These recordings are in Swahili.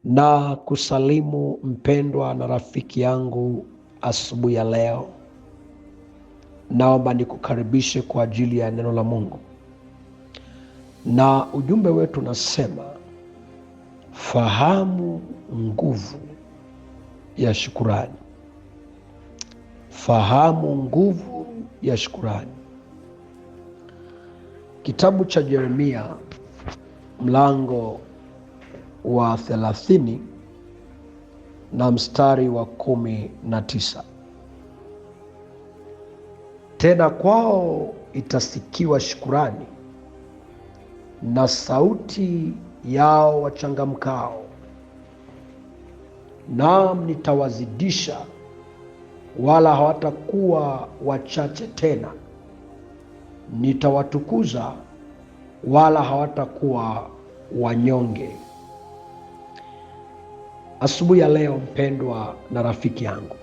Na kusalimu mpendwa na rafiki yangu asubuhi ya leo. Naomba nikukaribishe kwa ajili ya neno la Mungu. Na ujumbe wetu unasema, fahamu nguvu ya shukurani. Fahamu nguvu ya shukurani. Kitabu cha Yeremia mlango wa 30 na mstari wa 19. Tena kwao itasikiwa shukurani na sauti yao wachangamkao. Naam, nitawazidisha wala hawatakuwa wachache tena. Nitawatukuza wala hawatakuwa wanyonge. Asubuhi ya leo mpendwa na rafiki yangu,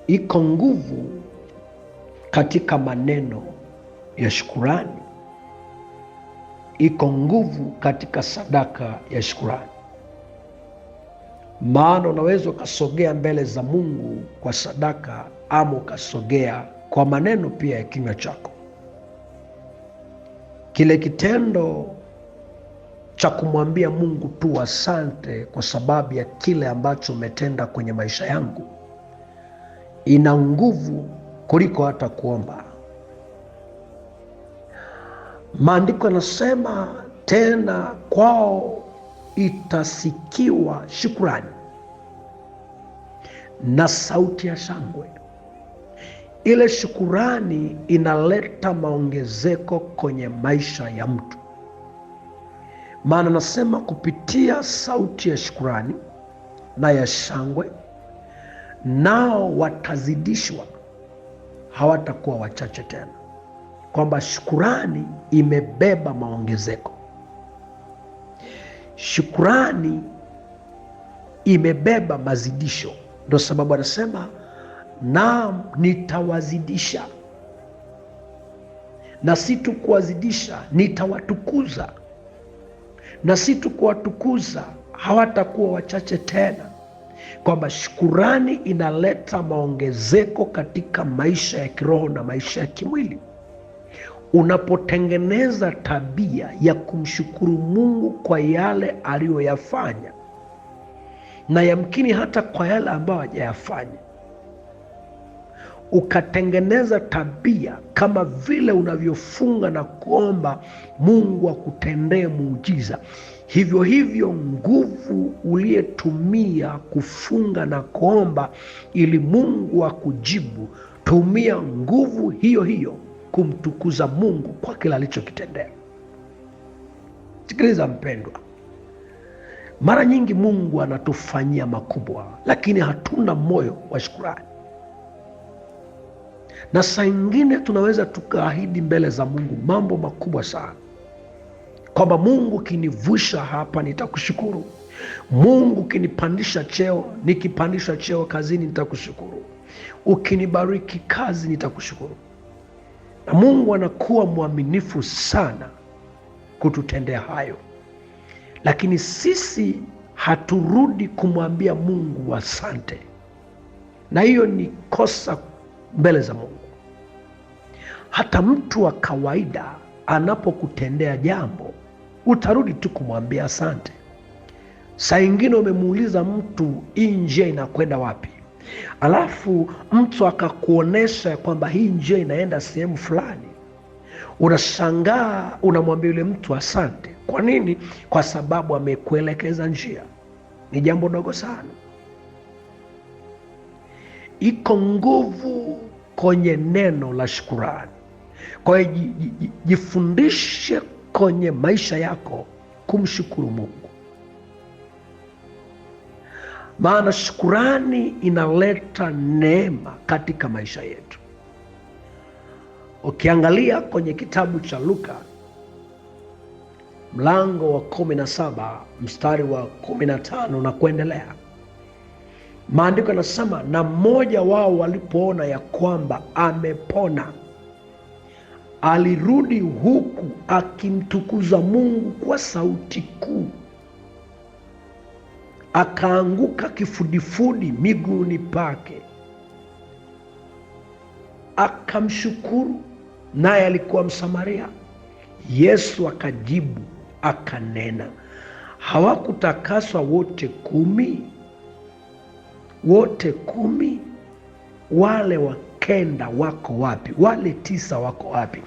iko nguvu katika maneno ya shukurani. Iko nguvu katika sadaka ya shukurani. Maana unaweza ukasogea mbele za Mungu kwa sadaka, ama ukasogea kwa maneno pia ya kinywa chako. Kile kitendo cha kumwambia Mungu tu asante kwa sababu ya kile ambacho umetenda kwenye maisha yangu, ina nguvu kuliko hata kuomba. Maandiko yanasema, tena kwao itasikiwa shukrani na sauti ya shangwe. Ile shukurani inaleta maongezeko kwenye maisha ya mtu. Maana nasema kupitia sauti ya shukurani na ya shangwe, nao watazidishwa, hawatakuwa wachache tena. Kwamba shukurani imebeba maongezeko. Shukurani imebeba mazidisho. Ndio sababu anasema, naam, nitawazidisha. Na si tu kuwazidisha, nitawatukuza. Na si tu kuwatukuza, hawatakuwa wachache tena. Kwamba shukurani inaleta maongezeko katika maisha ya kiroho na maisha ya kimwili. Unapotengeneza tabia ya kumshukuru Mungu kwa yale aliyoyafanya, na yamkini hata kwa yale ambayo hajayafanya, ukatengeneza tabia kama vile unavyofunga na kuomba Mungu akutendee muujiza, hivyo hivyo nguvu uliyetumia kufunga na kuomba ili Mungu akujibu, tumia nguvu hiyo hiyo kumtukuza Mungu kwa kila alichokitendea. Sikiliza mpendwa, mara nyingi Mungu anatufanyia makubwa, lakini hatuna moyo wa shukrani. Na saa ingine tunaweza tukaahidi mbele za Mungu mambo makubwa sana, kwamba Mungu kinivusha hapa nitakushukuru. Mungu kinipandisha cheo, nikipandisha cheo kazini nitakushukuru. Ukinibariki kazi nitakushukuru. Na Mungu anakuwa mwaminifu sana kututendea hayo. Lakini sisi haturudi kumwambia Mungu asante. Na hiyo ni kosa mbele za Mungu. Hata mtu wa kawaida anapokutendea jambo, utarudi tu kumwambia asante. Saa ingine umemuuliza mtu, hii njia inakwenda wapi? Alafu mtu akakuonesha kwamba hii njia inaenda sehemu fulani. Unashangaa, unamwambia yule mtu asante. Kwa nini? Kwa sababu amekuelekeza njia. Ni jambo dogo sana. Iko nguvu kwenye neno la shukurani. Kwa hiyo jifundishe kwenye maisha yako kumshukuru Mungu. Maana shukurani inaleta neema katika maisha yetu. Ukiangalia kwenye kitabu cha Luka mlango wa 17 mstari wa 15 na kuendelea, maandiko yanasema, na mmoja wao walipoona ya kwamba amepona, alirudi huku akimtukuza Mungu kwa sauti kuu. akaanguka kifudifudi miguuni pake, akamshukuru, naye alikuwa Msamaria. Yesu akajibu akanena, hawakutakaswa wote 10? Wote 10? Wale wa 9 wako wapi? Wale 9 wako wapi?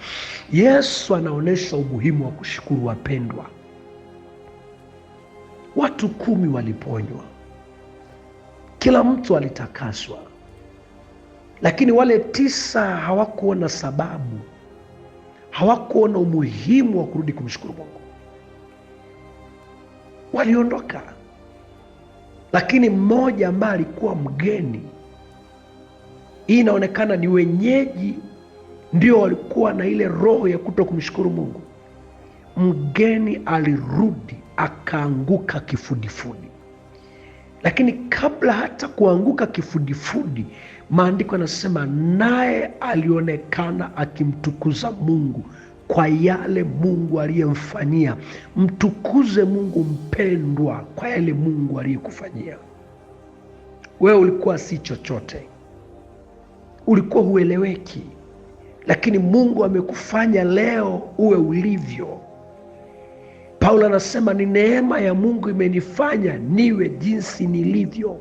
Yesu anaonyesha umuhimu wa kushukuru, wapendwa. Watu 10 waliponywa, kila mtu alitakaswa, lakini wale 9 hawakuona sababu, hawakuona umuhimu wa kurudi kumshukuru Mungu. Waliondoka, lakini mmoja ambaye alikuwa mgeni, hii inaonekana ni wenyeji ndio walikuwa na ile roho ya kuto kumshukuru Mungu. Mgeni alirudi akaanguka kifudifudi, lakini kabla hata kuanguka kifudifudi, maandiko yanasema naye alionekana akimtukuza Mungu kwa yale Mungu aliyemfanyia. Mtukuze Mungu mpendwa, kwa yale Mungu aliyekufanyia. Wewe ulikuwa si chochote, ulikuwa hueleweki, lakini Mungu amekufanya leo uwe ulivyo. Paulo anasema ni neema ya Mungu imenifanya niwe jinsi nilivyo.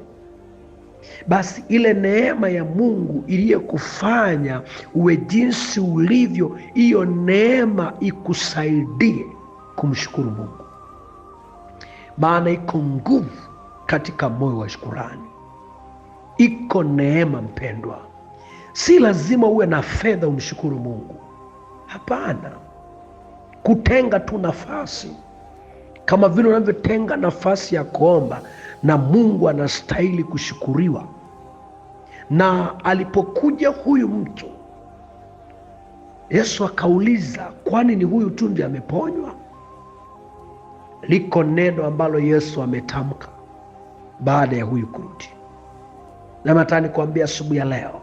Basi ile neema ya Mungu iliyokufanya uwe jinsi ulivyo, hiyo neema ikusaidie kumshukuru Mungu, maana iko nguvu katika moyo wa shukrani. Iko neema mpendwa. Si lazima uwe na fedha umshukuru Mungu, hapana. Kutenga tu nafasi, kama vile unavyotenga nafasi ya kuomba, na Mungu anastahili kushukuriwa. Na alipokuja huyu mtu, Yesu akauliza, kwani ni huyu tu ndiye ameponywa? Liko neno ambalo Yesu ametamka baada ya huyu kurudi. Na nataka nikwambia asubuhi ya leo,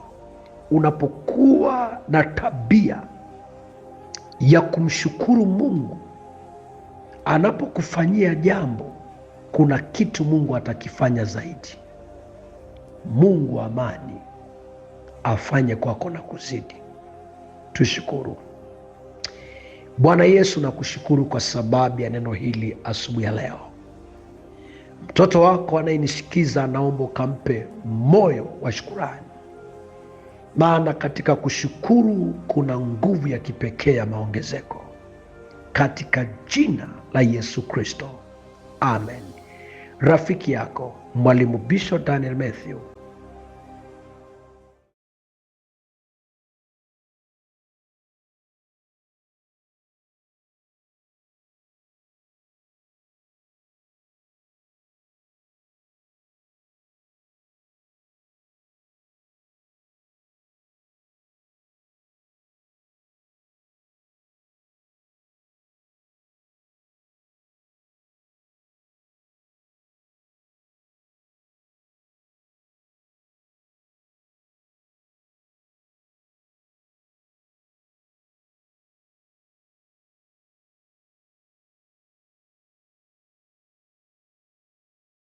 unapokuwa na tabia ya kumshukuru Mungu anapokufanyia jambo, kuna kitu Mungu atakifanya zaidi. Mungu wa amani afanye kwako na kuzidi. Tushukuru. Bwana Yesu, nakushukuru kwa sababu ya neno hili asubuhi ya leo. Mtoto wako anayenisikiza, naomba ukampe moyo wa shukrani, maana katika kushukuru kuna nguvu ya kipekee ya maongezeko, katika jina la Yesu Kristo, amen. Rafiki yako Mwalimu Bishop Daniel Mathew